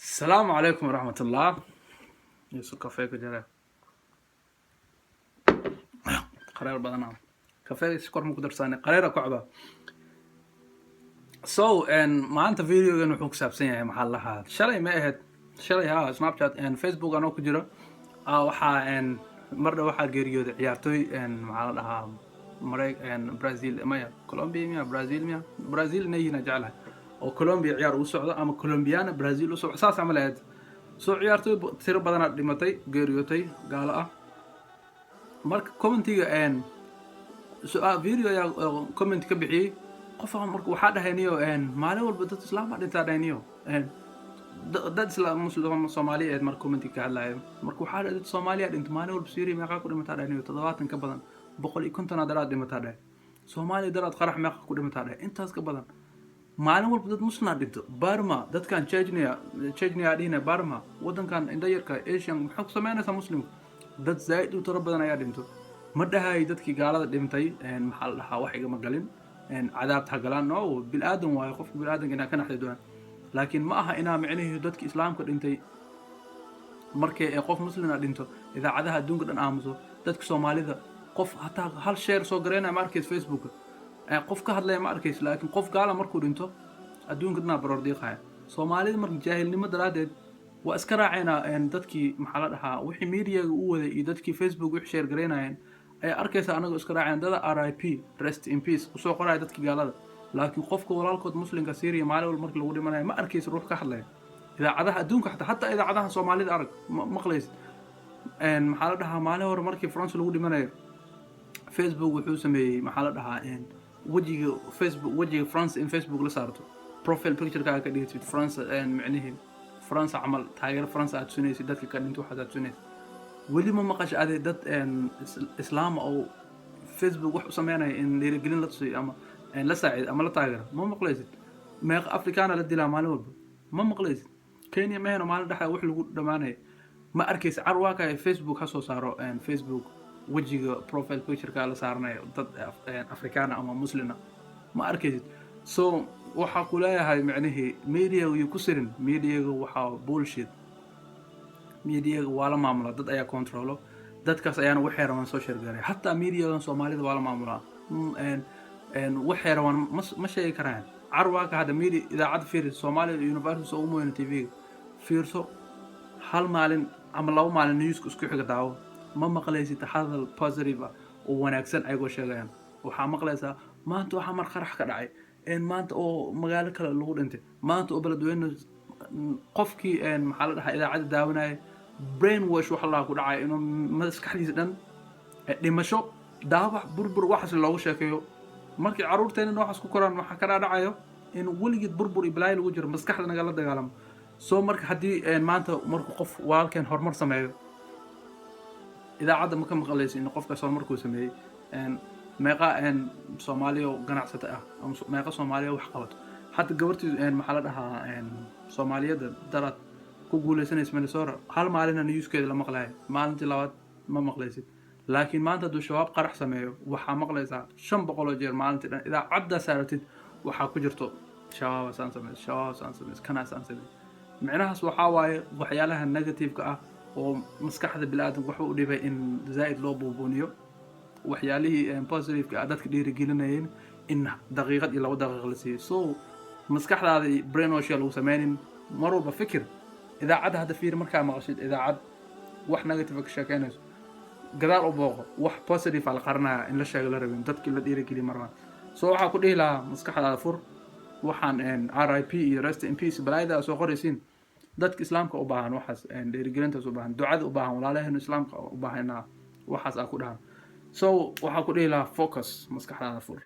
السلام عليكم ورحمة الله. يسو كافيه كجرا قرار بدنا كافيه سكر مقدر ثاني قرار كعبة ان maanta videogan wuxuu ku saabsan yahay maxaa lahaa shalay ma ahayd shalay snapchat and facebook anoo ku jiro waxaa mar dhow waxaa geeriyooday ciyaartooy maxaa la dhahaa brazil maya colombia miya brazil inayna jeclahay oo colombia ciyaar u socdo ama colombiana brazil u socdo saas camal ahayd soo ciyaartooy tiro badan dhimatay geeriyootay gaalo ah marka commentiga video ayaa comment ka bixiyay qofka marka waxaa dhahayniyo maalin walba dad islaam ah dhintaa dhahayniyo dad islaam muslim Soomaaliyeed marka comment ka hadlayo marka waxaa dad Soomaaliya dhinta maalin walba Syria meeqa ku dhimataa dhahayniyo 70 ka badan 150 daraad dhimataa dhahay Soomaaliya daraad qarax meeqa ku dhimataa dhahay intaas ka badan maalin walba dad muslim ah dhinto Burma dadkan Chechnya dhina Burma wadankan inda yarka Asian maxaa ku sameynaysaa muslim dad zaid u tiro badan ayaa dhinto ma dhahay dadkii gaalada dhintay maxaa la dhahaa wax iga magalin عذاب تحقلان أو بالآدم ويخف بالآدم إنها كان أحد دوان لكن ما أها إنها معنيه دتك إسلام كد أنتي مركي قف مسلم أنتو إذا عذاها دون كد أمازو دتك سومالي ذا قف حتى هل شير صغرنا ماركيز فيسبوك قف كهذا لا ماركيز لكن قف قال مركو أنتو أدون كدنا برديق هاي سومالي مرك جاهل نمد رادد وأسكر عينا دتك محلاتها وحي ميديا وده دتك فيسبوك وحي شير قرينا arkaysa anagu iska raaceen dada RIP rest in peace u soo qoray dadkii gaalada laakiin qofka walaalkood muslimka Syria maalin walba markii lagu dhimanayo ma arkaysa ruux ka hadlaya idaacadaha adduunka xataa idaacadaha Soomaalida arag maqlays maxaa la dhahaa maalin hore markii France lagu dhimanayo Facebook wuxuu sameeyay maxaa la dhahaa wajiga France in Facebook la saarto profile picture ka dhigtid France macnaheedu France amal taageer France aad sunaysid dadka ka dhinto waxaad sunaysid ولي ما مقاش هذا دت إسلام أو فيسبوك وح سمعنا إن ليرجلين لا تصي أما لا سعيد أما لا تاجر ما مقليزت ما أفريقيا لدي لا مالور ما مقليزت كينيا ما هنا مال دحى وح لو دمانه ما أركز عرواك فيسبوك حسوا صاروا فيسبوك وجه بروفيل بيكتشر كلا صارنا ضد أفريقيا أما مسلمنا ما أركزت وحقولها هاي معنيه ميديا ويكسرن ميديا وحا بولشيت ميديا ولا معاملة ضد أي كنترولو ضد كاس أيانا وحيران سوشيال جاري حتى ميديا الصومالية ولا معاملة وحيران مش أي كران عرواك هذا ميديا إذا عاد في الصومالية يونيفرسال أو مو تي في فيرسو حال مالن عملوا مال النيوز كسكو حاجة دعوة ما مقليسي تحضر البوزيتيفا ونكسن أيقو شغلان وحمقليسا ما أنتو حمر خرح كدعي ما أنت أو مقالك اللغود أنت ما أنت أبلد وين قفكي محل إذا عاد داوناي brain wash waxa la ku dhacay inuu maskaxdiisa dhan dhimasho daawac burbur waxas loogu sheekeeyo markii caruurteena waxas ku koraan waxa ka dhacayo in waligeed burbur iblaay lagu jiro maskaxda naga la dagaalamo soo marka hadii maanta markuu qof walaalkeen horumar sameeyo idaacada ma ka maqlaysin in qofka soo markuu sameeyay meeqa Soomaaliya ganacsata ah ama meeqa Soomaaliya wax qabato حتى قبرتي محل لها صومالية درت كقولة سنة اسمها صار هل ما علينا نيوز كذا لما مقلاه ما أنت لوات ما مقليسي لكن ما أنت دو شباب قرح سمايو وحا مقليسا شن بقولوا جير ما أنت إذا عدى سارتين وحا كجرتو شباب سانسميز كنا سانسميز معناها سوحاواي وحيالها النيجاتيف كأ ومسكحة البلاد وحو ديبا إن زائد لوبو بونيو وحياليه بوزيتيف كأدات كدير جيلناين إن دقيقة إلا ودقيقة لسي مسكح هذا برين واشياء لو سمانين مروا بفكر إذا عاد هذا فير مركع مقصد إذا عاد وح نيجاتيف كشكانس قدر أبوه وح بوزيتيف على قرنها إن لا شيء غير بين دتك اللي ديرك اللي مرة حكوا ليه لا مسكح هذا فور وحن RIP rest in peace بلايدا قريسين دتك إسلام كأباهن وحس ديرجلنت أباهن دعاء أباهن ولا له إن إسلام كأباهن وحس أكو ده وحكوا ليه لا focus مسكح هذا فور